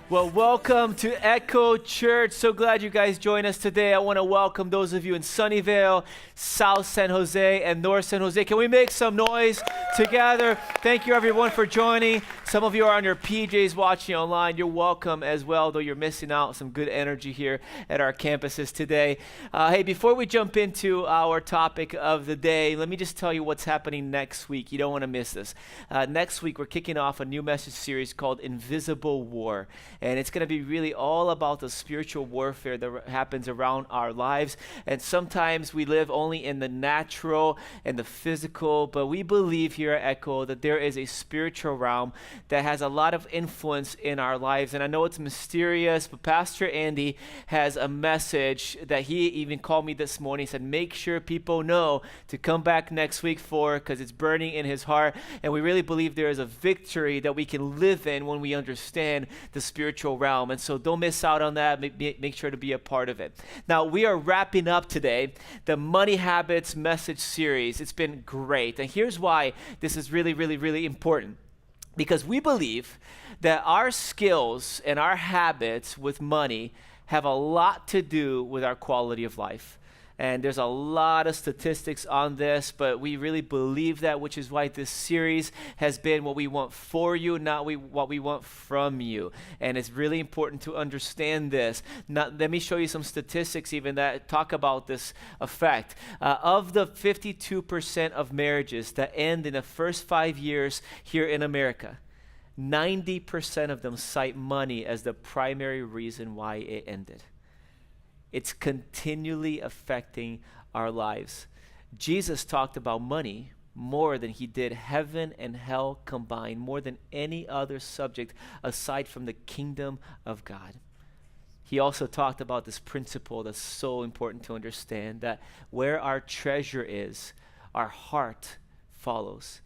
Well, welcome to Echo.Church. So glad you guys joined us today. I want to welcome those of you in Sunnyvale, South San Jose, and North San Jose. Can we make some noise together? Thank you, everyone, for joining. Some of you are on your PJs watching online. You're welcome as well, though you're missing out some good energy here at our campuses today. Hey, before we jump into our topic of the day, let me just tell you what's happening next week. You don't want to miss this. Next week, we're kicking off a new message series called Invisible War. And it's going to be really all about the spiritual warfare that happens around our lives. And sometimes we live only in the natural and the physical, but we believe here at Echo that there is a spiritual realm that has a lot of influence in our lives. And I know it's mysterious, but Pastor Andy has a message that he even called me this morning. He said, make sure people know to come back next week for, because it's burning in his heart. And we really believe there is a victory that we can live in when we understand the spiritual realm. And so don't miss out on that. Make sure to be a part of it. Now, we are wrapping up today the Money Habits message series. It's been great. And here's why this is really, really, really important. Because we believe that our skills and our habits with money have a lot to do with our quality of life. And there's a lot of statistics on this, but we really believe that, which is why this series has been what we want for you, not what we want from you. And it's really important to understand this. Now, let me show you some statistics even that talk about this effect. Of the 52% of marriages that end in the first 5 years here in America, 90% of them cite money as the primary reason why it ended. It's continually affecting our lives. Jesus talked about money more than he did heaven and hell combined, more than any other subject aside from the kingdom of God. He also talked about this principle that's so important to understand, that where our treasure is, our heart follows.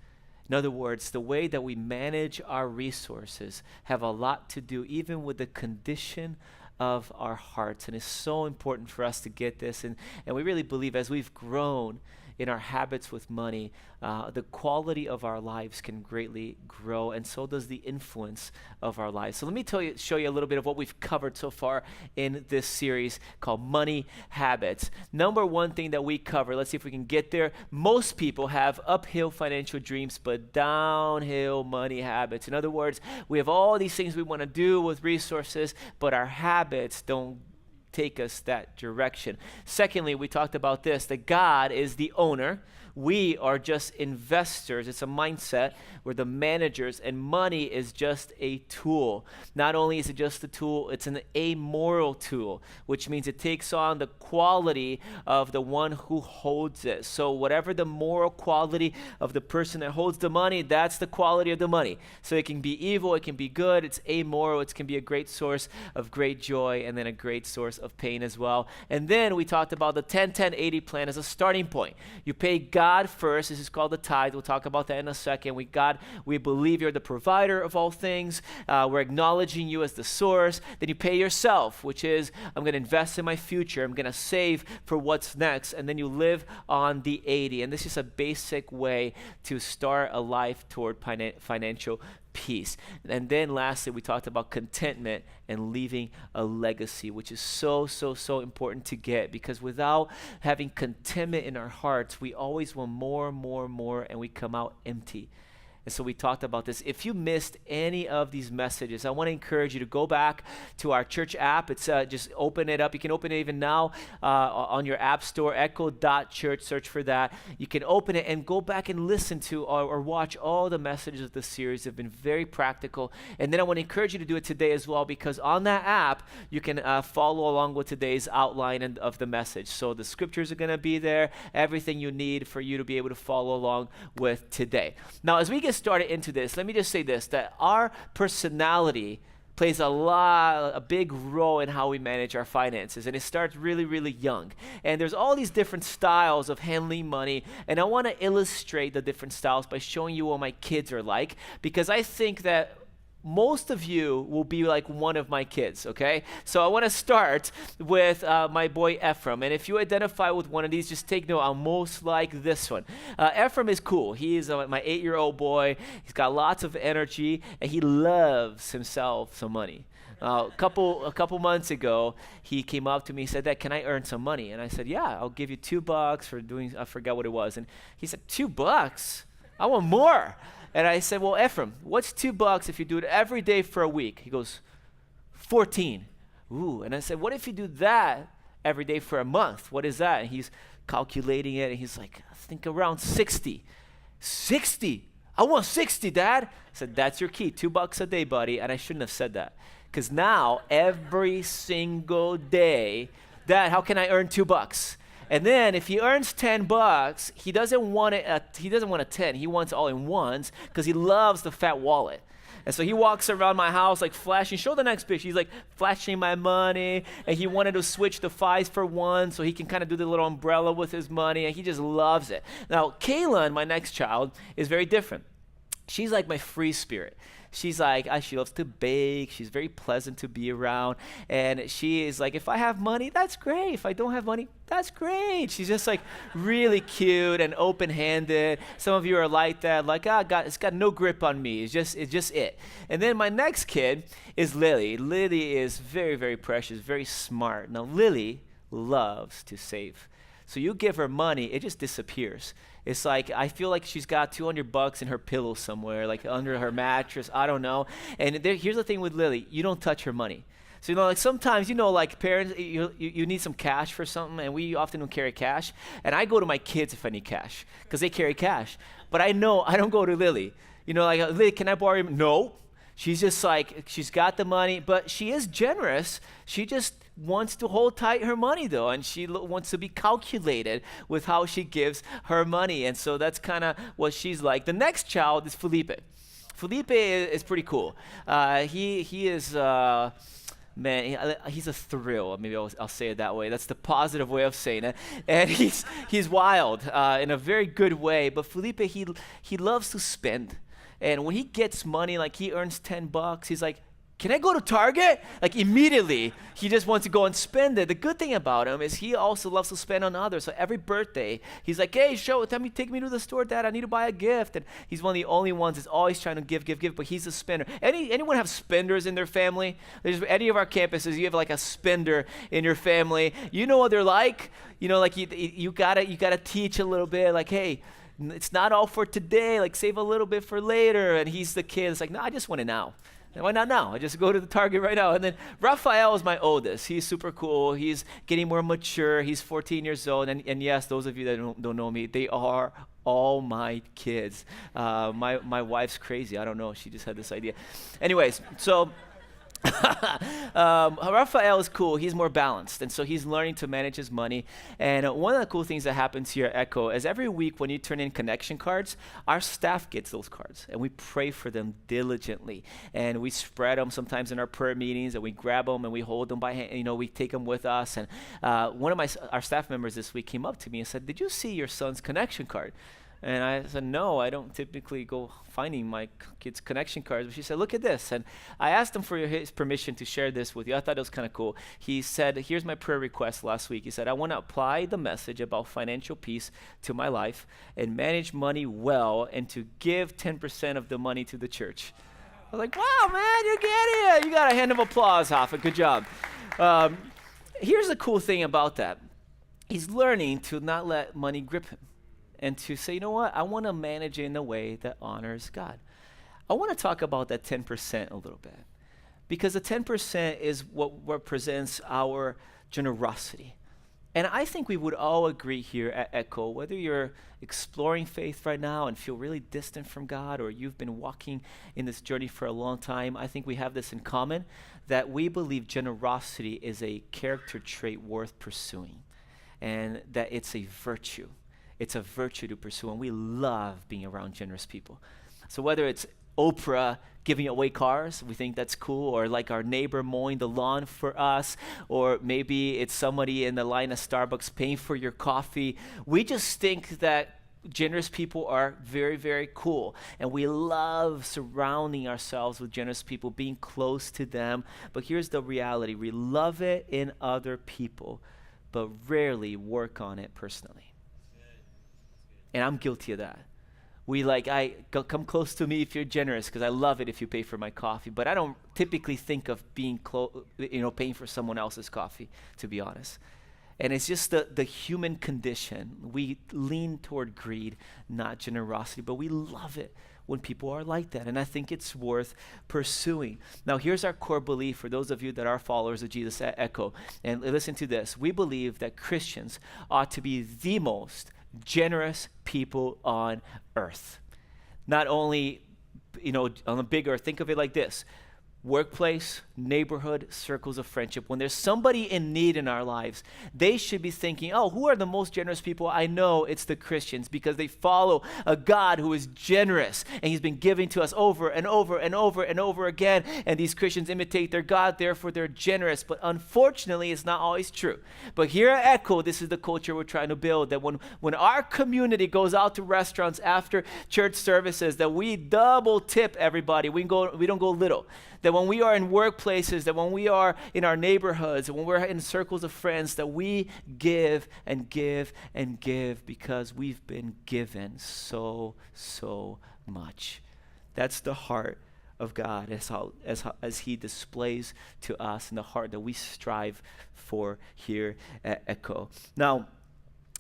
In other words, the way that we manage our resources have a lot to do even with the condition of our hearts. And it's so important for us to get this. And we really believe as we've grown in our habits with money, the quality of our lives can greatly grow, and so does the influence of our lives. So let me show you a little bit of what we've covered so far in this series called Money Habits. Number one thing that we cover, let's see if we can get there. Most people have uphill financial dreams, but downhill money habits. In other words, we have all these things we want to do with resources, but our habits don't take us that direction. Secondly, we talked about this, that God is the owner. We are just investors. It's a mindset. We're the managers, and money is just a tool. Not only is it just a tool, it's an amoral tool, which means it takes on the quality of the one who holds it. So whatever the moral quality of the person that holds the money, that's the quality of the money. So it can be evil, it can be good, it's amoral, it can be a great source of great joy, and then a great source of pain as well. And then we talked about the 10-10-80 plan as a starting point. You pay God first. This is called the tithe. We'll talk about that in a second. We believe you're the provider of all things. We're acknowledging you as the source. Then you pay yourself, which is, I'm going to invest in my future. I'm going to save for what's next. And then you live on the 80. And this is a basic way to start a life toward financial peace. And then lastly, we talked about contentment and leaving a legacy, which is so important to get, because without having contentment in our hearts, we always want more, and we come out empty. And so we talked about this. If you missed any of these messages, I want to encourage you to go back to our church app. It's just open it up. You can open it even now on your app store, Echo.Church, search for that. You can open it and go back and listen to or watch all the messages of the series. They've been very practical. And then I want to encourage you to do it today as well, because on that app, you can follow along with today's outline of the message. So the scriptures are going to be there, everything you need for you to be able to follow along with today. Now, as we get started into this, let me just say this, that our personality plays a big role in how we manage our finances, and it starts really, really young. And there's all these different styles of handling money, and I want to illustrate the different styles by showing you what my kids are like, because I think that most of you will be like one of my kids, okay? So I want to start with my boy Ephraim. And if you identify with one of these, just take note, I'm most like this one. Ephraim is cool. He is my 8-year-old boy. He's got lots of energy, and he loves himself some money. A couple months ago, he came up to me and said, "Dad, can I earn some money?" And I said, "Yeah, I'll give you $2 for doing," I forgot what it was. And he said, $2? I want more. And I said, "Well, Ephraim, what's $2 if you do it every day for a week?" He goes, 14. Ooh. And I said, "What if you do that every day for a month? What is that?" And he's calculating it, and he's like, "I think around 60. 60? I want 60, Dad." I said, "That's your key, $2 a day, buddy." And I shouldn't have said that. Because now, every single day, Dad, how can I earn $2? And then if he earns $10, he doesn't want it. He doesn't want a 10. He wants all in ones because he loves the fat wallet. And so he walks around my house like flashing. Show the next picture. He's like flashing my money, and he wanted to switch the 5s for 1 so he can kind of do the little umbrella with his money, and he just loves it. Now, Kaylin, my next child, is very different. She's like my free spirit. She's like, she loves to bake. She's very pleasant to be around. And she is like, if I have money, that's great. If I don't have money, that's great. She's just like really cute and open-handed. Some of you are like that, like, it's got no grip on me. It's just it. And then my next kid is Lily. Lily is very, very precious, very smart. Now, Lily loves to save. So you give her money, it just disappears. It's like, I feel like she's got $200 in her pillow somewhere, like under her mattress, I don't know. And here's the thing with Lily, you don't touch her money. So, like sometimes, like parents, you need some cash for something, and we often don't carry cash. And I go to my kids if I need cash, because they carry cash. But I know I don't go to Lily. Like, Lily, can I borrow you? No. She's just like, she's got the money, but she is generous. She just wants to hold tight her money, though, and she wants to be calculated with how she gives her money. And so that's kind of what she's like. The next child is Filipe. Filipe is pretty cool. He is... Man, he's a thrill. Maybe I'll say it that way. That's the positive way of saying it. And he's wild in a very good way. But Filipe, he loves to spend. And when he gets money, like he earns $10, he's like, "Can I go to Target?" Like immediately, he just wants to go and spend it. The good thing about him is he also loves to spend on others. So every birthday, he's like, "Hey, take me to the store, Dad. I need to buy a gift." And he's one of the only ones that's always trying to give, but he's a spender. Anyone have spenders in their family? There's any of our campuses, you have like a spender in your family. You know what they're like? Like you gotta teach a little bit, like, hey, it's not all for today, like save a little bit for later. And he's the kid that's like, "No, I just want it now." And why not now? I just go to the Target right now. And then Raphael is my oldest. He's super cool. He's getting more mature. He's 14 years old. And yes, those of you that don't know me, they are all my kids. My wife's crazy. I don't know. She just had this idea. Anyways, so... Raphael is cool. He's more balanced, and so he's learning to manage his money. And one of the cool things that happens here at Echo is every week when you turn in connection cards, our staff gets those cards, and we pray for them diligently, and we spread them sometimes in our prayer meetings, and we grab them and we hold them by hand. We take them with us. And one of our staff members this week came up to me and said, "Did you see your son's connection card?" And I said, "No, I don't typically go finding my kids' connection cards." But she said, "Look at this." And I asked him for his permission to share this with you. I thought it was kind of cool. He said, "Here's my prayer request last week." He said, "I want to apply the message about financial peace to my life and manage money well and to give 10% of the money to the church." I was like, "Wow, man, you get it. You got a hand of applause, Hoffa. Good job." Here's the cool thing about that. He's learning to not let money grip him, and to say, "You know what? I want to manage it in a way that honors God." I want to talk about that 10% a little bit, because the 10% is what represents our generosity. And I think we would all agree here at Echo, whether you're exploring faith right now and feel really distant from God, or you've been walking in this journey for a long time, I think we have this in common, that we believe generosity is a character trait worth pursuing, and that it's a virtue. It's a virtue to pursue, and we love being around generous people. So whether it's Oprah giving away cars, we think that's cool, or like our neighbor mowing the lawn for us, or maybe it's somebody in the line at Starbucks paying for your coffee. We just think that generous people are very, very cool. And we love surrounding ourselves with generous people, being close to them. But here's the reality. We love it in other people, but rarely work on it personally. And I'm guilty of that. Come close to me if you're generous, because I love it if you pay for my coffee. But I don't typically think of paying for someone else's coffee, to be honest. And it's just the human condition. We lean toward greed, not generosity, but we love it when people are like that. And I think it's worth pursuing. Now, here's our core belief for those of you that are followers of Jesus at Echo. And listen to this. We believe that Christians ought to be the most generous people on earth. Not only, on a big earth, think of it like this. Workplace, neighborhood, circles of friendship. When there's somebody in need in our lives, they should be thinking, oh, who are the most generous people I know? It's the Christians, because they follow a God who is generous, and he's been giving to us over and over and over and over again, and these Christians imitate their God, therefore they're generous. But unfortunately, it's not always true. But here at Echo, this is the culture we're trying to build, that when our community goes out to restaurants after church services, that we double tip everybody. We don't go little. That when we are in workplaces, that when we are in our neighborhoods, when we're in circles of friends, that we give and give and give, because we've been given so much. That's the heart of God, as he displays to us, in the heart that we strive for here at Echo. Now,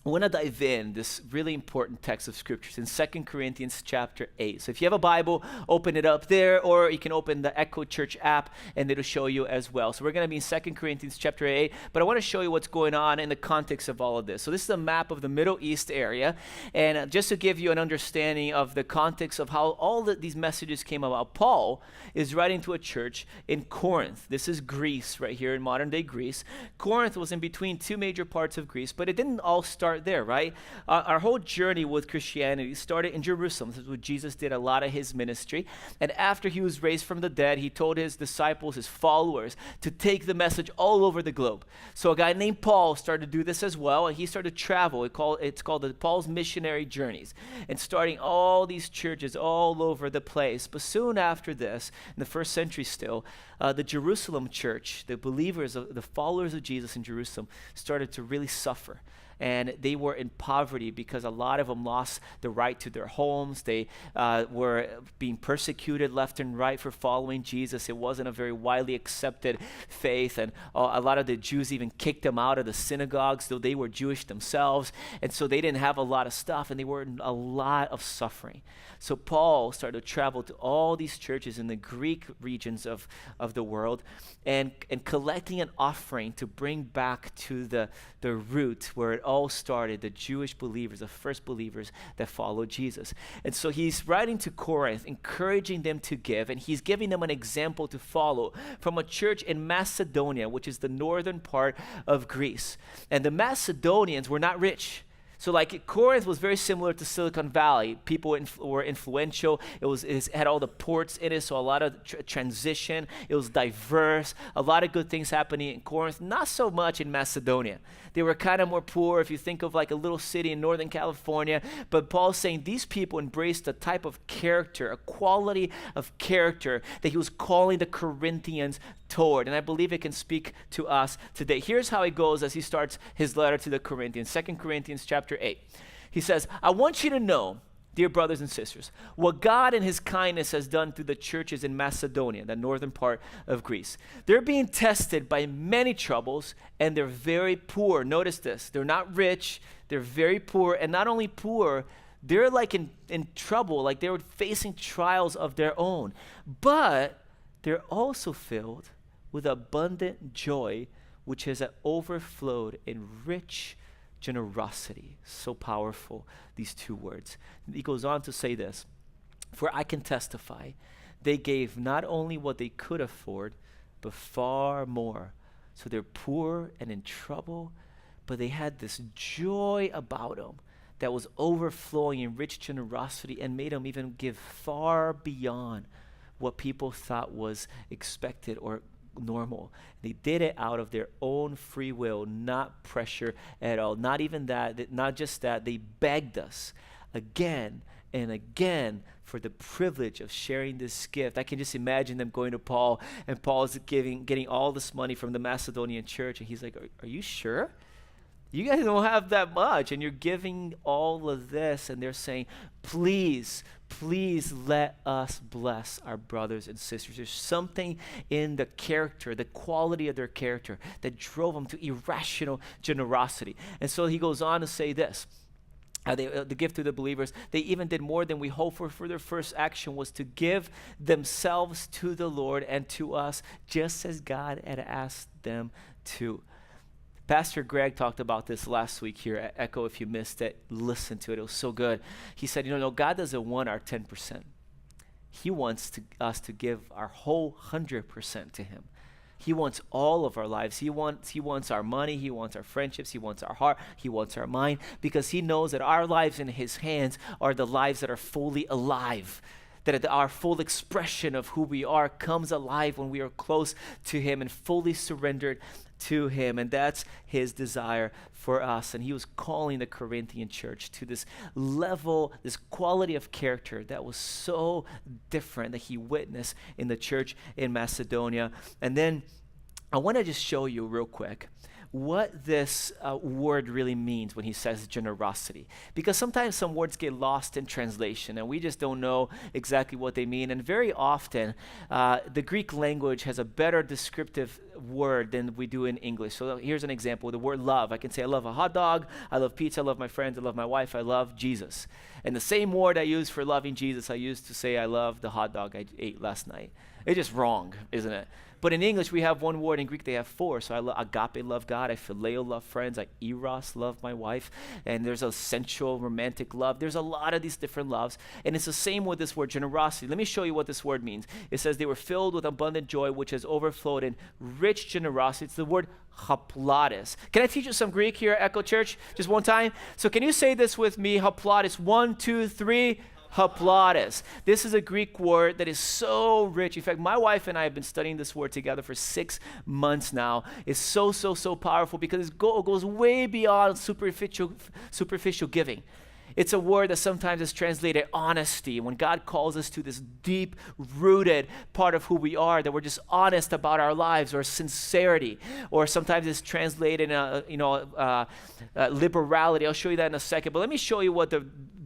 I want to dive in this really important text of scriptures in 2 Corinthians chapter 8. So if you have a Bible, open it up there, or you can open the Echo.Church app and it'll show you as well. So we're going to be in 2 Corinthians chapter 8, but I want to show you what's going on in the context of all of this. So this is a map of the Middle East area, and just to give you an understanding of the context of how all these messages came about, Paul is writing to a church in Corinth. This is Greece, right here in modern day Greece. Corinth was in between two major parts of Greece, but it didn't all start there, right? Our whole journey with Christianity started in Jerusalem. This is where Jesus did a lot of his ministry. And after he was raised from the dead, he told his disciples, his followers, to take the message all over the globe. So a guy named Paul started to do this as well, and he started to travel. It's called Paul's missionary journeys, and starting all these churches all over the place. But soon after this, in the first century still, the Jerusalem church, the believers, the followers of Jesus in Jerusalem, started to really suffer. And they were in poverty because a lot of them lost the right to their homes. They were being persecuted left and right for following Jesus. It wasn't a very widely accepted faith, and a lot of the Jews even kicked them out of the synagogues, though they were Jewish themselves. And so they didn't have a lot of stuff, and they were in a lot of suffering. So Paul started to travel to all these churches in the Greek regions of the world, and collecting an offering to bring back to the root where it all started, the Jewish believers, the first believers that followed Jesus. And so he's writing to Corinth, encouraging them to give, and he's giving them an example to follow from a church in Macedonia, which is the northern part of Greece. And the Macedonians were not rich. So Corinth was very similar to Silicon Valley. People were influential. It had all the ports in it, so a lot of transition. It was diverse. A lot of good things happening in Corinth. Not so much in Macedonia. They were kind of more poor if you think of a little city in Northern California. But Paul's saying these people embraced a type of character, a quality of character that he was calling the Corinthians toward. And I believe it can speak to us today. Here's how it goes as he starts his letter to the Corinthians, 2 Corinthians chapter 8. He says, I want you to know, dear brothers and sisters, what God in his kindness has done through the churches in Macedonia, the northern part of Greece. They're being tested by many troubles, and they're very poor. Notice this. They're not rich. They're very poor. And not only poor, they're in trouble. They were facing trials of their own. But they're also filled with abundant joy, which has overflowed in rich generosity. So powerful, these two words. He goes on to say this, for I can testify, they gave not only what they could afford, but far more. So they're poor and in trouble, but they had this joy about them that was overflowing in rich generosity and made them even give far beyond what people thought was expected or normal. They did it out of their own free will, not pressure at all. Not even that, not just that, they begged us. again and again for the privilege of sharing this gift. I can just imagine them going to Paul, and Paul is getting all this money from the Macedonian church, and he's like, are you sure? You guys don't have that much, and you're giving all of this, and they're saying, please let us bless our brothers and sisters. There's something in the character, the quality of their character, that drove them to irrational generosity. And so he goes on to say this. The gift to the believers, they even did more than we hoped for. Their first action was to give themselves to the Lord and to us, just as God had asked them to. Pastor Greg talked about this last week here at Echo. If you missed it, listen to it. It was so good. He said, no, God doesn't want our 10%. He wants us to give our whole 100% to him. He wants all of our lives. He wants our money. He wants our friendships. He wants our heart. He wants our mind, because he knows that our lives in his hands are the lives that are fully alive, that our full expression of who we are comes alive when we are close to him and fully surrendered to him. And that's his desire for us. And he was calling the Corinthian church to this level, this quality of character that was so different that he witnessed in the church in Macedonia. And then I want to just show you real quick what this word really means when he says generosity. Because sometimes some words get lost in translation and we just don't know exactly what they mean. And very often, the Greek language has a better descriptive word than we do in English. So here's an example. The word love. I can say I love a hot dog, I love pizza, I love my friends, I love my wife, I love Jesus. And the same word I use for loving Jesus, I used to say I love the hot dog I ate last night. It's just wrong, isn't it? But in English, we have one word. In Greek, they have four. So agape, love God. I phileo, love friends. I eros, love my wife. And there's a sensual, romantic love. There's a lot of these different loves. And it's the same with this word, generosity. Let me show you what this word means. It says they were filled with abundant joy, which has overflowed in rich generosity. It's the word haplotes. Can I teach you some Greek here at Echo.Church? Just one time. So can you say this with me? Haplotes. 1, 2, 3. Haplotes. This is a Greek word that is so rich. In fact, my wife and I have been studying this word together for 6 months now. It's so powerful because it goes way beyond superficial giving. It's a word that sometimes is translated honesty. When God calls us to this deep-rooted part of who we are, that we're just honest about our lives, or sincerity, or sometimes it's translated liberality. I'll show you that in a second. But let me show you what the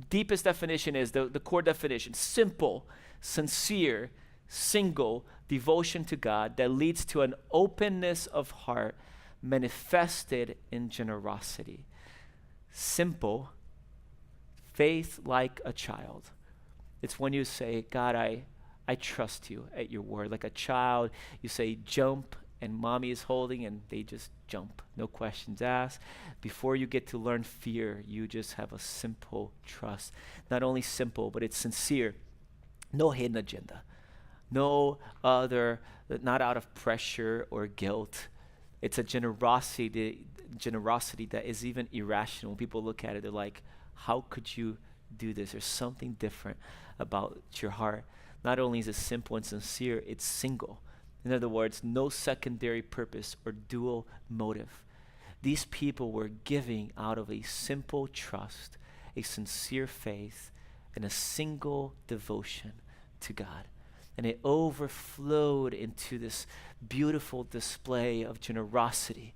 deepest definition is, the core definition. Simple, sincere, single devotion to God that leads to an openness of heart manifested in generosity. Simple, faith like a child. It's when you say, God, I trust you at your word. Like a child, you say jump, and mommy is holding, and they just jump. No questions asked. Before you get to learn fear, you just have a simple trust. Not only simple, but it's sincere. No hidden agenda. No other, not out of pressure or guilt. It's a generosity that is even irrational. When people look at it, they're like, how could you do this? There's something different about your heart. Not only is it simple and sincere, it's single. In other words, no secondary purpose or dual motive. These people were giving out of a simple trust, a sincere faith, and a single devotion to God. And it overflowed into this beautiful display of generosity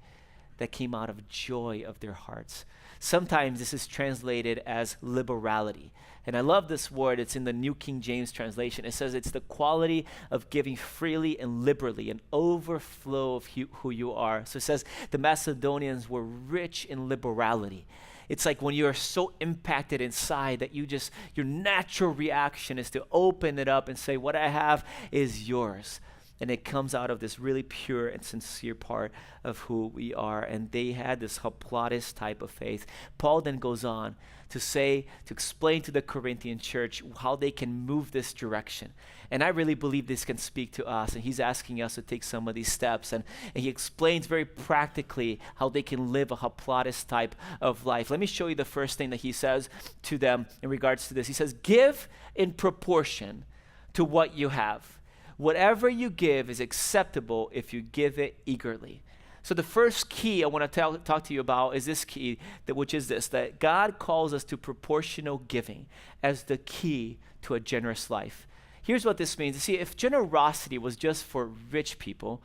that came out of joy of their hearts. Sometimes this is translated as liberality. And I love this word. It's in the New King James translation. It says it's the quality of giving freely and liberally, an overflow of who you are. So it says the Macedonians were rich in liberality. It's like when you are so impacted inside that your natural reaction is to open it up and say, what I have is yours. And it comes out of this really pure and sincere part of who we are. And they had this haplotes type of faith. Paul then goes on to explain to the Corinthian church how they can move this direction. And I really believe this can speak to us. And he's asking us to take some of these steps. And he explains very practically how they can live a haplotes type of life. Let me show you the first thing that he says to them in regards to this. He says, give in proportion to what you have. Whatever you give is acceptable if you give it eagerly. So the first key I want to talk to you about is this key, which is this, that God calls us to proportional giving as the key to a generous life. Here's what this means. You see, if generosity was just for rich people,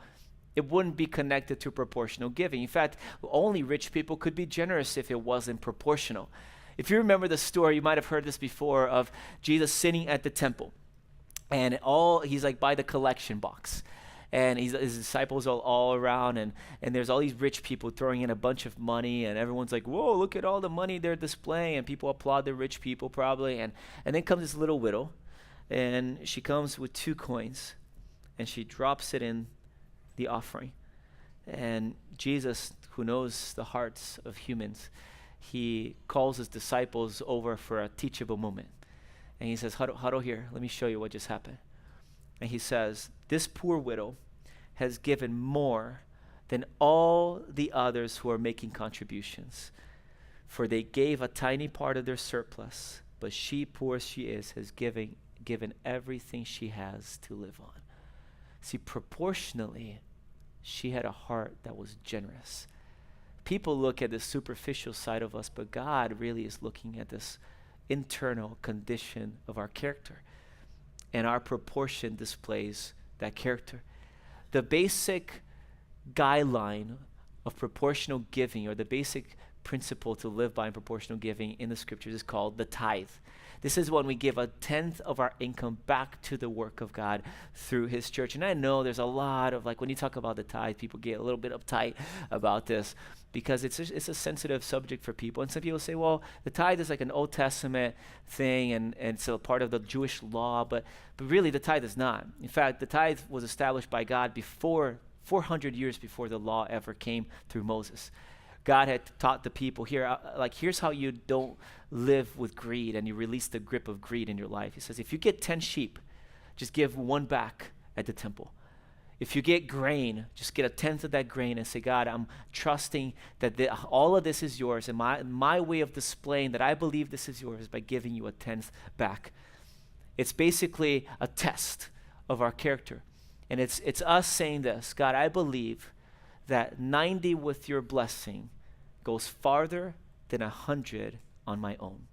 it wouldn't be connected to proportional giving. In fact, only rich people could be generous if it wasn't proportional. If you remember the story, you might have heard this before, of Jesus sitting at the temple. And he's like by the collection box. And his disciples are all around, and there's all these rich people throwing in a bunch of money, and everyone's like, whoa, look at all the money they're displaying, and people applaud the rich people probably. And then comes this little widow, and she comes with 2 coins, and she drops it in the offering. And Jesus, who knows the hearts of humans, he calls his disciples over for a teachable moment. And he says, huddle here, let me show you what just happened. And he says, this poor widow has given more than all the others who are making contributions. For they gave a tiny part of their surplus, but she, poor as she is, has given everything she has to live on. See, proportionally, she had a heart that was generous. People look at the superficial side of us, but God really is looking at this internal condition of our character. And our proportion displays that character. The basic guideline of proportional giving, or the basic principle to live by in proportional giving in the scriptures, is called the tithe. This is when we give 1/10 of our income back to the work of God through his church. And I know there's a lot of, when you talk about the tithe, people get a little bit uptight about this because it's a sensitive subject for people. And some people say, well, the tithe is like an Old Testament thing and it's a part of the Jewish law, but really the tithe is not. In fact, the tithe was established by God before 400 years before the law ever came through Moses. God had taught the people here, here's how you don't live with greed and you release the grip of greed in your life. He says, if you get 10 sheep, just give 1 back at the temple. If you get grain, just get 1/10 of that grain and say, God, I'm trusting that all of this is yours, and my way of displaying that I believe this is yours is by giving you 1/10 back. It's basically a test of our character. And it's us saying this, God, I believe that 90 with your blessing goes farther than 100 on my own.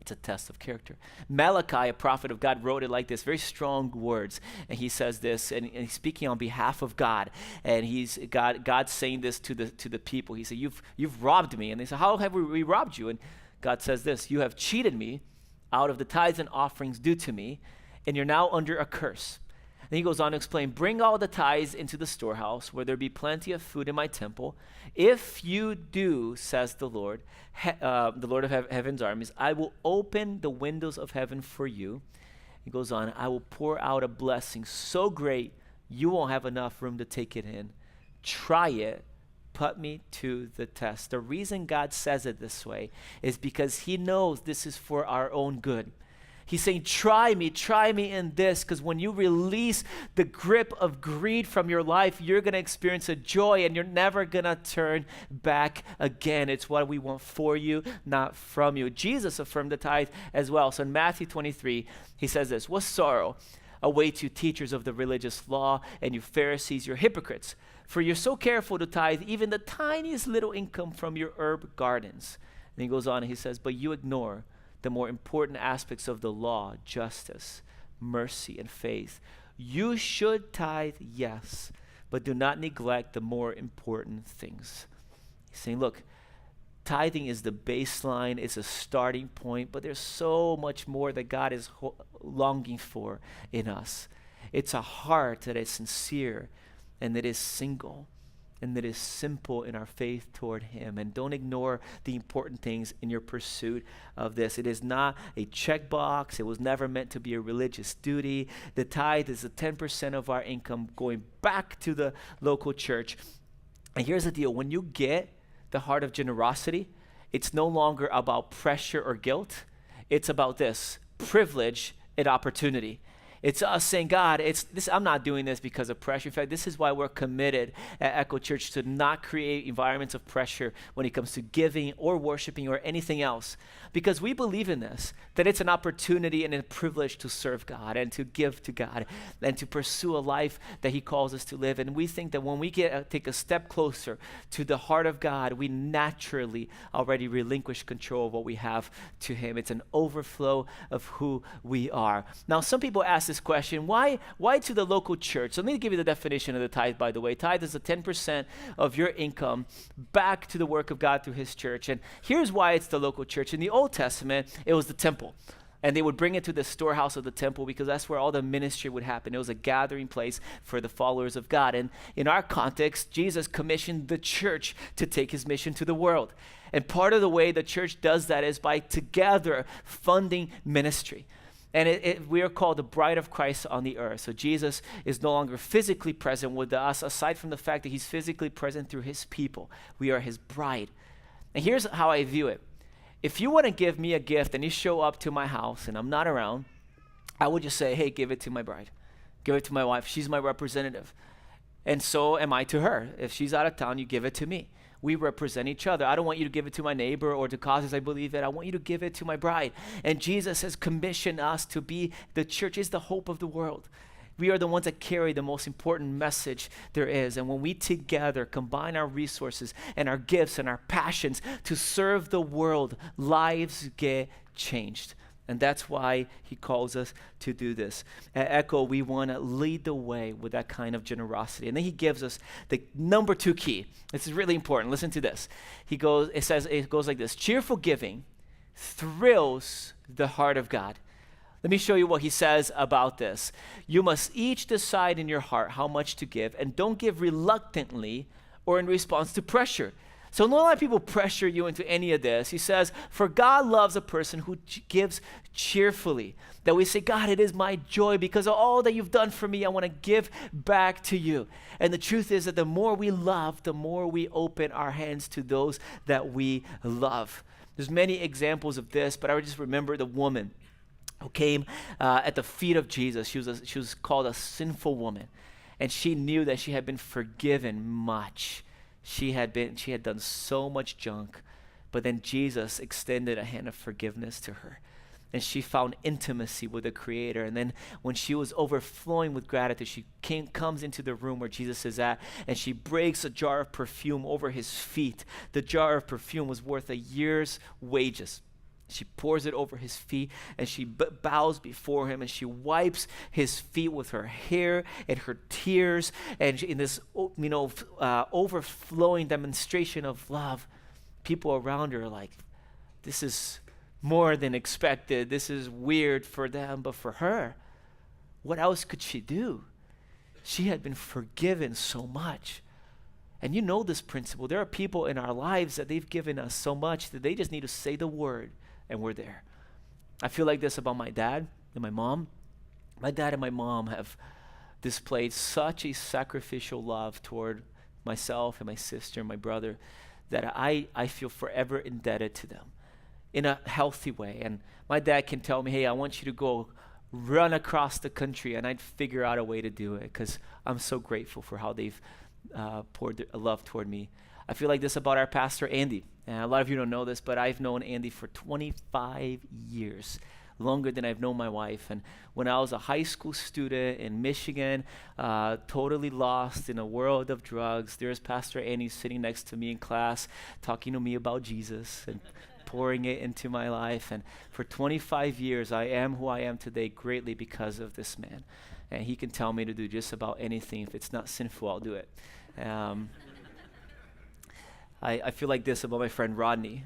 It's a test of character. Malachi, a prophet of God, wrote it like this, very strong words. And he says this, and he's speaking on behalf of God. And God's saying this to the people. He said, you've robbed me. And they said, how have we robbed you? And God says this, you have cheated me out of the tithes and offerings due to me, and you're now under a curse. Then he goes on to explain, bring all the tithes into the storehouse where there be plenty of food in my temple. If you do, says the Lord, the Lord of heaven's armies, I will open the windows of heaven for you. He goes on, I will pour out a blessing so great you won't have enough room to take it in. Try it. Put me to the test. The reason God says it this way is because he knows this is for our own good. He's saying, try me in this, because when you release the grip of greed from your life, you're going to experience a joy and you're never going to turn back again. It's what we want for you, not from you. Jesus affirmed the tithe as well. So in Matthew 23, he says this, what sorrow awaits you teachers of the religious law and you Pharisees, you're hypocrites, for you're so careful to tithe even the tiniest little income from your herb gardens. And he goes on and he says, but you ignore the more important aspects of the law, justice, mercy, and faith. You should tithe, yes, but do not neglect the more important things. He's saying, look, tithing is the baseline, it's a starting point, but there's so much more that God is longing for in us. It's a heart that is sincere and that is single and that is simple in our faith toward him. And don't ignore the important things in your pursuit of this. It is not a checkbox. It was never meant to be a religious duty. The tithe is the 10% of our income going back to the local church. And here's the deal. When you get the heart of generosity, it's no longer about pressure or guilt. It's about this, privilege and opportunity. It's us saying, God, I'm not doing this because of pressure. In fact, this is why we're committed at Echo.Church to not create environments of pressure when it comes to giving or worshiping or anything else. Because we believe in this, that it's an opportunity and a privilege to serve God and to give to God and to pursue a life that he calls us to live. And we think that when we take a step closer to the heart of God, we naturally already relinquish control of what we have to him. It's an overflow of who we are. Now, some people ask this question, why to the local church? So let me give you the definition of the tithe, by the way. Tithe is the 10% of your income back to the work of God through his church. And here's why it's the local church. In the Old Testament, it was the temple. And they would bring it to the storehouse of the temple because that's where all the ministry would happen. It was a gathering place for the followers of God. And in our context, Jesus commissioned the church to take his mission to the world. And part of the way the church does that is by together funding ministry. And we are called the bride of Christ on the earth. So Jesus is no longer physically present with us, aside from the fact that he's physically present through his people. We are his bride. And here's how I view it. If you want to give me a gift and you show up to my house and I'm not around, I would just say, hey, give it to my bride. Give it to my wife. She's my representative. And so am I to her. If she's out of town, you give it to me. We represent each other. I don't want you to give it to my neighbor or to causes I believe in. I want you to give it to my bride. And Jesus has commissioned us to be, the church is the hope of the world. We are the ones that carry the most important message there is. And when we together combine our resources and our gifts and our passions to serve the world, lives get changed. And that's why he calls us to do this. At Echo, we want to lead the way with that kind of generosity. And then he gives us the number 2 key. This is really important. Listen to this. It goes like this. Cheerful giving thrills the heart of God. Let me show you what he says about this. You must each decide in your heart how much to give, and don't give reluctantly or in response to pressure. So not a lot of people pressure you into any of this. He says, for God loves a person who gives cheerfully. That we say, God, it is my joy because of all that you've done for me. I want to give back to you. And the truth is that the more we love, the more we open our hands to those that we love. There's many examples of this, but I would just remember the woman who came at the feet of Jesus. She was called a sinful woman, and she knew that she had been forgiven much. She had done so much junk, but then Jesus extended a hand of forgiveness to her, and she found intimacy with the Creator. And then when she was overflowing with gratitude, she comes into the room where Jesus is at, and she breaks a jar of perfume over his feet. The jar of perfume was worth a year's wages. She pours it over his feet, and she bows before him, and she wipes his feet with her hair and her tears, and in this overflowing demonstration of love, people around her are like, this is more than expected. This is weird for them, but for her, what else could she do? She had been forgiven so much. And you know this principle. There are people in our lives that they've given us so much that they just need to say the word, and we're there. I feel like this about my dad and my mom. My dad and my mom have displayed such a sacrificial love toward myself and my sister and my brother that I feel forever indebted to them in a healthy way. And my dad can tell me, hey, I want you to go run across the country, and I'd figure out a way to do it because I'm so grateful for how they've poured their love toward me. I feel like this about our pastor, Andy. And a lot of you don't know this, but I've known Andy for 25 years, longer than I've known my wife. And when I was a high school student in Michigan, totally lost in a world of drugs, there's Pastor Andy sitting next to me in class, talking to me about Jesus and pouring it into my life. And for 25 years, I am who I am today greatly because of this man. And he can tell me to do just about anything. If it's not sinful, I'll do it. I feel like this about my friend Rodney.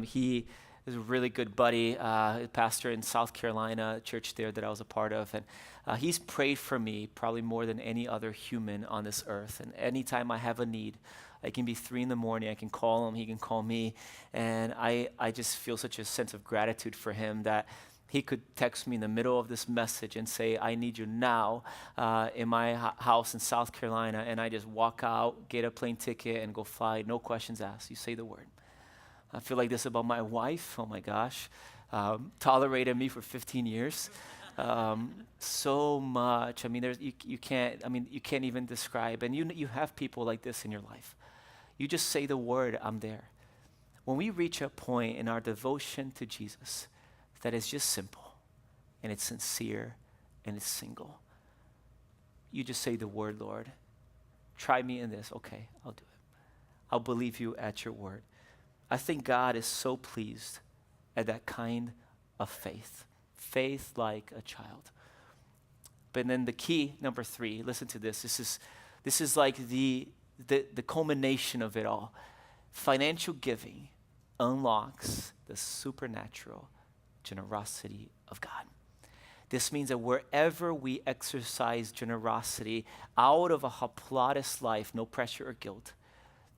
He is a really good buddy, pastor in South Carolina, a church there that I was a part of. And he's prayed for me probably more than any other human on this earth. And anytime I have a need, it can be 3 a.m, I can call him, he can call me. And I just feel such a sense of gratitude for him that he could text me in the middle of this message and say, I need you now in my house in South Carolina. And I just walk out, get a plane ticket, and go fly, no questions asked. You say the word. I feel like this about my wife. Oh my gosh. Tolerated me for 15 years. So much. I mean, you can't. I mean, you can't even describe. And you have people like this in your life. You just say the word, I'm there. When we reach a point in our devotion to Jesus that is just simple, and it's sincere, and it's single, you just say the word, Lord, try me in this. Okay, I'll do it. I'll believe you at your word. I think God is so pleased at that kind of faith. Faith like a child. But then the key, number 3, listen to this. This is like the culmination of it all. Financial giving unlocks the supernatural generosity of God. This means that wherever we exercise generosity out of a haplotes life, no pressure or guilt,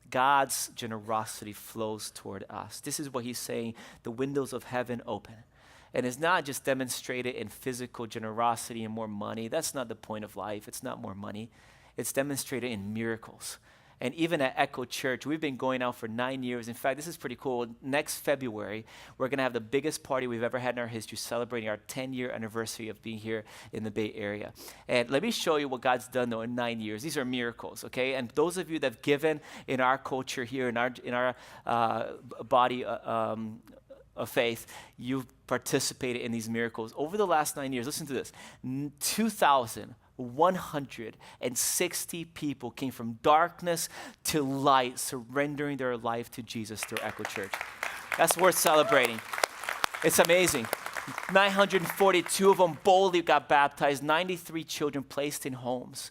God's generosity flows toward us. This is what he's saying, the windows of heaven open. And it's not just demonstrated in physical generosity and more money. That's not the point of life. It's not more money. It's demonstrated in miracles. And even at Echo.Church, we've been going out for 9 years. In fact, this is pretty cool. Next February, we're going to have the biggest party we've ever had in our history, celebrating our 10-year anniversary of being here in the Bay Area. And let me show you what God's done, though, in 9 years. These are miracles, okay? And those of you that have given in our culture here, in our body of faith, you've participated in these miracles. Over the last 9 years, listen to this, 2,160 people came from darkness to light, surrendering their life to Jesus through Echo.Church. That's worth celebrating. It's amazing. 942 of them boldly got baptized, 93 children placed in homes.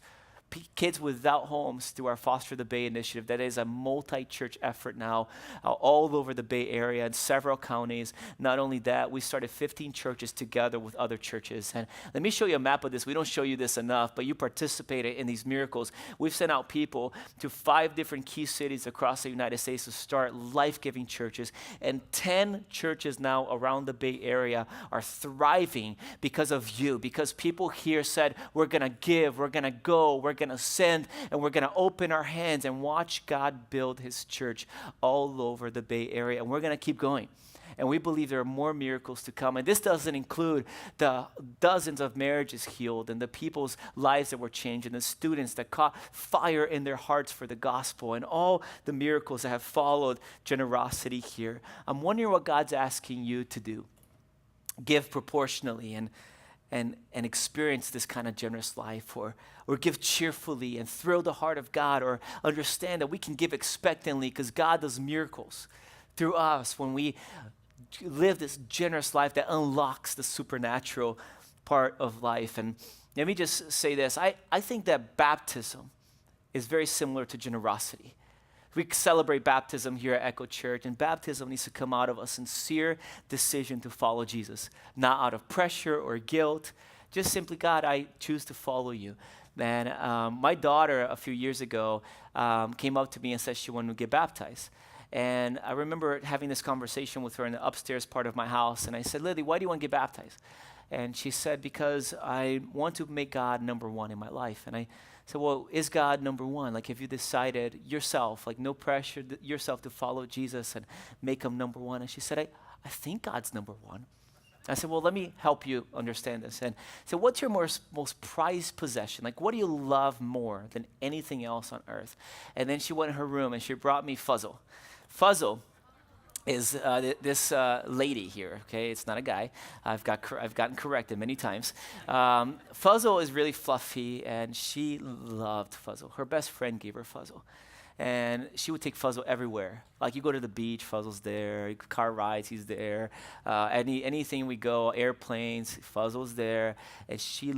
Kids without homes through our Foster the Bay initiative. That is a multi-church effort now all over the Bay Area in several counties. Not only that, we started 15 churches together with other churches. And let me show you a map of this. We don't show you this enough, but you participated in these miracles. We've sent out people to 5 different key cities across the United States to start life-giving churches. And 10 churches now around the Bay Area are thriving because of you, because people here said, we're going to give, we're going to go, we're going to send, and we're going to open our hands and watch God build his church all over the Bay Area. And we're going to keep going. And we believe there are more miracles to come. And this doesn't include the dozens of marriages healed and the people's lives that were changed and the students that caught fire in their hearts for the gospel and all the miracles that have followed generosity here. I'm wondering what God's asking you to do. Give proportionally and experience this kind of generous life, or give cheerfully and thrill the heart of God, or understand that we can give expectantly because God does miracles through us when we live this generous life that unlocks the supernatural part of life. And let me just say this. I think that baptism is very similar to generosity. We celebrate baptism here at Echo.Church, and baptism needs to come out of a sincere decision to follow Jesus, not out of pressure or guilt. Just simply, God, I choose to follow you. And my daughter, a few years ago, came up to me and said she wanted to get baptized. And I remember having this conversation with her in the upstairs part of my house, and I said, Lily, why do you want to get baptized? And she said, because I want to make God number one in my life. And I said, well, is God number one? Like, have you decided yourself, like no pressure, yourself to follow Jesus and make him number one? And she said, I think God's number one. I said, well, let me help you understand this. And so what's your most prized possession? Like, what do you love more than anything else on earth? And then she went in her room and she brought me Fuzzle. Fuzzle is this lady here, okay? It's not a guy. I've gotten corrected many times. Fuzzle is really fluffy, and she loved Fuzzle. Her best friend gave her Fuzzle. And she would take Fuzzle everywhere. Like, you go to the beach, Fuzzle's there. Car rides, he's there. Anything we go, airplanes, Fuzzle's there. And she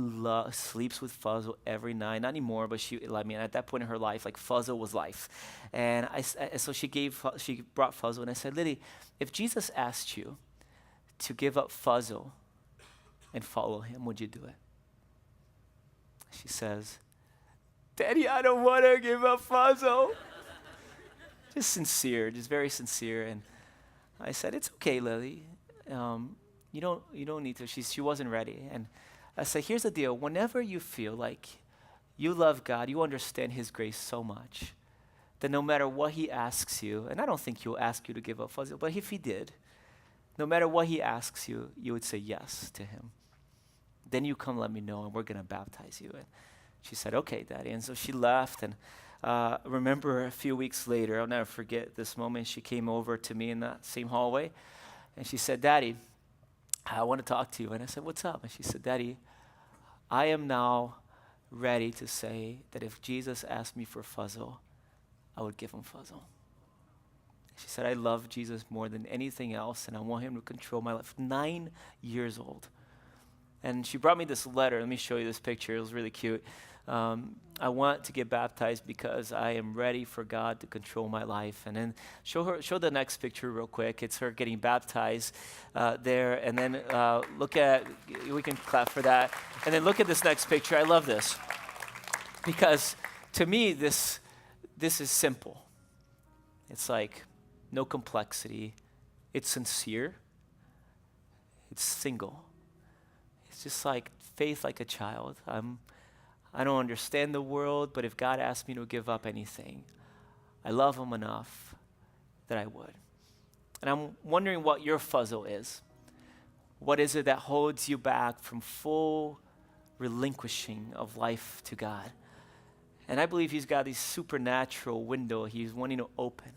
sleeps with Fuzzle every night. Not anymore, but at that point in her life, like, Fuzzle was life. And so she brought Fuzzle, and I said, Liddy, if Jesus asked you to give up Fuzzle and follow him, would you do it? She says, Daddy, I don't want to give up Fuzzle. Just sincere, just very sincere. And I said, it's okay, Lily. You don't need to. She wasn't ready. And I said, here's the deal. Whenever you feel like you love God, you understand his grace so much that no matter what he asks you, and I don't think he'll ask you to give up Fuzzle, but if he did, no matter what he asks you, you would say yes to him. Then you come let me know, and we're going to baptize you. And she said, okay, Daddy. And so she left, and remember a few weeks later, I'll never forget this moment, she came over to me in that same hallway, and she said, Daddy, I want to talk to you. And I said, what's up? And she said, Daddy, I am now ready to say that if Jesus asked me for fuzzle, I would give him fuzzle. She said, I love Jesus more than anything else, and I want him to control my life. 9 years old. And she brought me this letter. Let me show you this picture. It was really cute. I want to get baptized because I am ready for God to control my life. And then show the next picture real quick. It's her getting baptized there. And then we can clap for that. And then look at this next picture. I love this. Because to me, this is simple. It's like no complexity. It's sincere. It's single. It's just like faith like a child. I don't understand the world, but if God asked me to give up anything, I love him enough that I would. And I'm wondering what your fuzzle is. What is it that holds you back from full relinquishing of life to God? And I believe he's got this supernatural window he's wanting to open.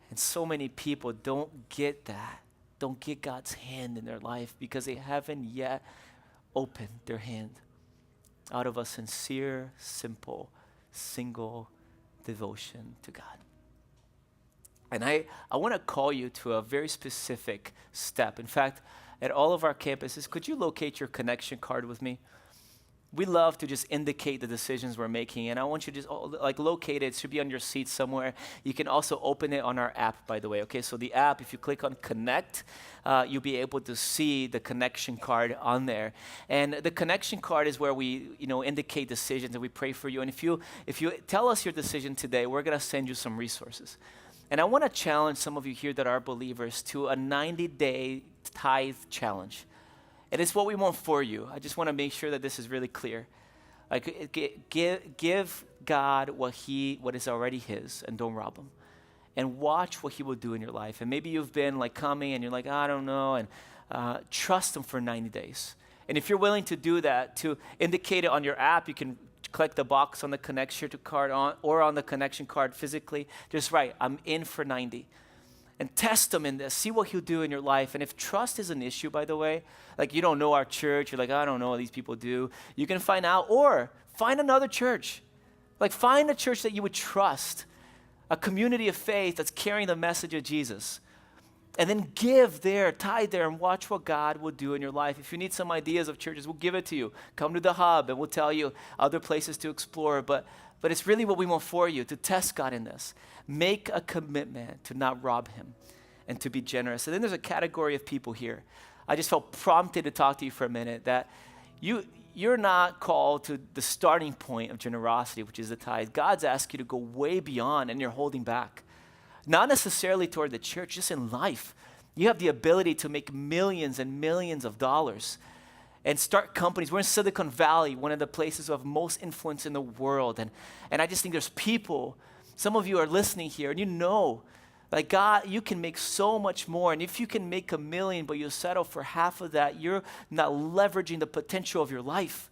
And so many people don't get that, don't get God's hand in their life because they haven't yet opened their hand out of a sincere, simple, single devotion to God. And I want to call you to a very specific step. In fact, at all of our campuses, could you locate your connection card with me? We love to just indicate the decisions we're making, and I want you to just locate it. It should be on your seat somewhere. You can also open it on our app, by the way. Okay, so the app, if you click on Connect, you'll be able to see the connection card on there. And the connection card is where we, indicate decisions and we pray for you. And if you tell us your decision today, we're gonna send you some resources. And I want to challenge some of you here that are believers to a 90-day tithe challenge. And it's what we want for you. I just want to make sure that this is really clear. Like, give God what is already his, and don't rob him. And watch what he will do in your life. And maybe you've been coming and you're like, I don't know, and trust him for 90 days. And if you're willing to do that, to indicate it on your app, you can click the box on the connection card or on the connection card physically. Just write, I'm in for 90. And test him in this. See what he'll do in your life. And if trust is an issue, by the way, like you don't know our church, you're like, I don't know what these people do. You can find out, or find another church. Like, find a church that you would trust, a community of faith that's carrying the message of Jesus. And then give there, tithe there, and watch what God will do in your life. If you need some ideas of churches, we'll give it to you. Come to the hub, and we'll tell you other places to explore. But it's really what we want for you, to test God in this. Make a commitment to not rob him and to be generous. And then there's a category of people here. I just felt prompted to talk to you for a minute that you're not called to the starting point of generosity, which is the tithe. God's asked you to go way beyond, and you're holding back. Not necessarily toward the church, just in life. You have the ability to make millions and millions of dollars and start companies. We're in Silicon Valley, one of the places of most influence in the world. And I just think there's people, some of you are listening here, and like, God, you can make so much more. And if you can make $1 million, but you settle for half of that, you're not leveraging the potential of your life.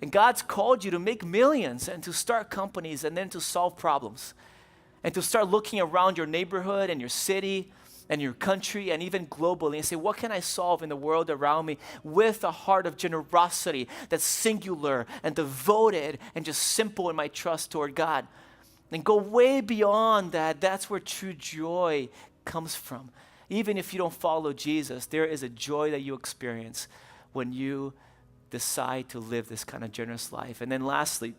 And God's called you to make millions and to start companies and then to solve problems. And to start looking around your neighborhood and your city and your country and even globally and say, what can I solve in the world around me with a heart of generosity that's singular and devoted and just simple in my trust toward God? And go way beyond that. That's where true joy comes from. Even if you don't follow Jesus, there is a joy that you experience when you decide to live this kind of generous life. And then lastly,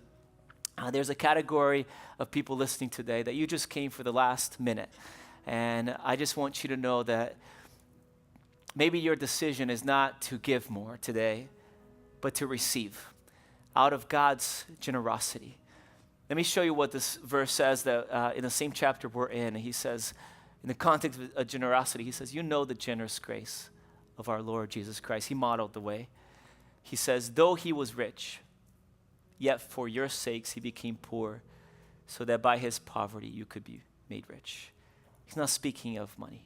there's a category of people listening today that you just came for the last minute. And I just want you to know that maybe your decision is not to give more today, but to receive out of God's generosity. Let me show you what this verse says that in the same chapter we're in. He says, in the context of generosity, he says, you know the generous grace of our Lord Jesus Christ. He modeled the way. He says, though he was rich, yet for your sakes he became poor, so that by his poverty you could be made rich. He's not speaking of money.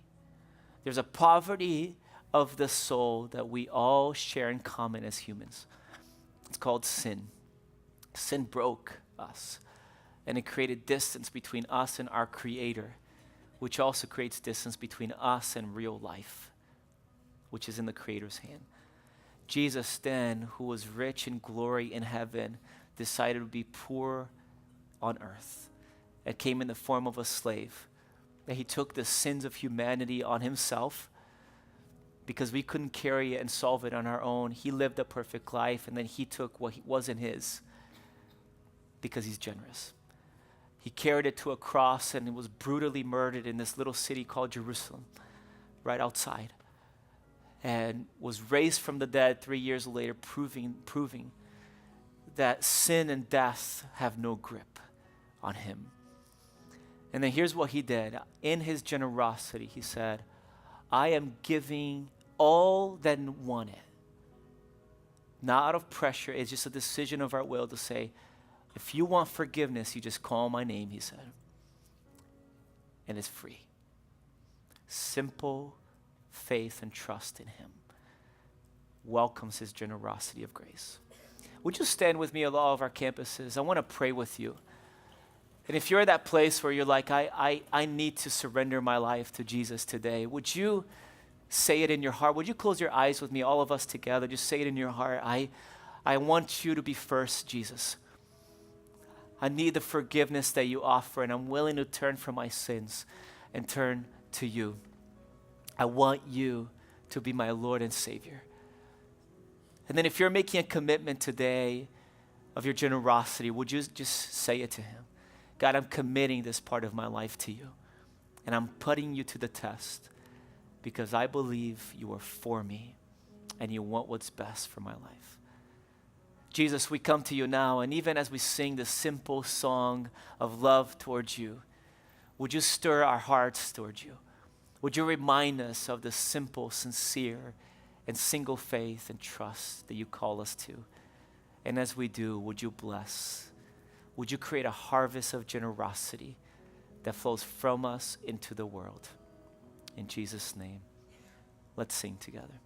There's a poverty of the soul that we all share in common as humans. It's called sin. Sin broke us, and it created distance between us and our Creator, which also creates distance between us and real life, which is in the Creator's hand. Jesus then, who was rich in glory in heaven, decided to be poor on earth and came in the form of a slave. That he took the sins of humanity on himself because we couldn't carry it and solve it on our own. He lived a perfect life, and then he took what wasn't his because he's generous. He carried it to a cross and was brutally murdered in this little city called Jerusalem, right outside, and was raised from the dead 3 years later, proving that sin and death have no grip on him. And then here's what he did. In his generosity, he said, I am giving all that want it. Not out of pressure, it's just a decision of our will to say, if you want forgiveness, you just call my name, he said. And it's free. Simple faith and trust in him welcomes his generosity of grace. Would you stand with me at all of our campuses? I want to pray with you. And if you're at that place where you're like, I need to surrender my life to Jesus today, would you say it in your heart? Would you close your eyes with me, all of us together? Just say it in your heart. I want you to be first, Jesus. I need the forgiveness that you offer, and I'm willing to turn from my sins and turn to you. I want you to be my Lord and Savior. And then if you're making a commitment today of your generosity, would you just say it to him? God, I'm committing this part of my life to you, and I'm putting you to the test because I believe you are for me and you want what's best for my life. Jesus, we come to you now, and even as we sing this simple song of love towards you, would you stir our hearts towards you? Would you remind us of the simple, sincere, and single faith and trust that you call us to? And as we do, would you bless? Would you create a harvest of generosity that flows from us into the world? In Jesus' name, let's sing together.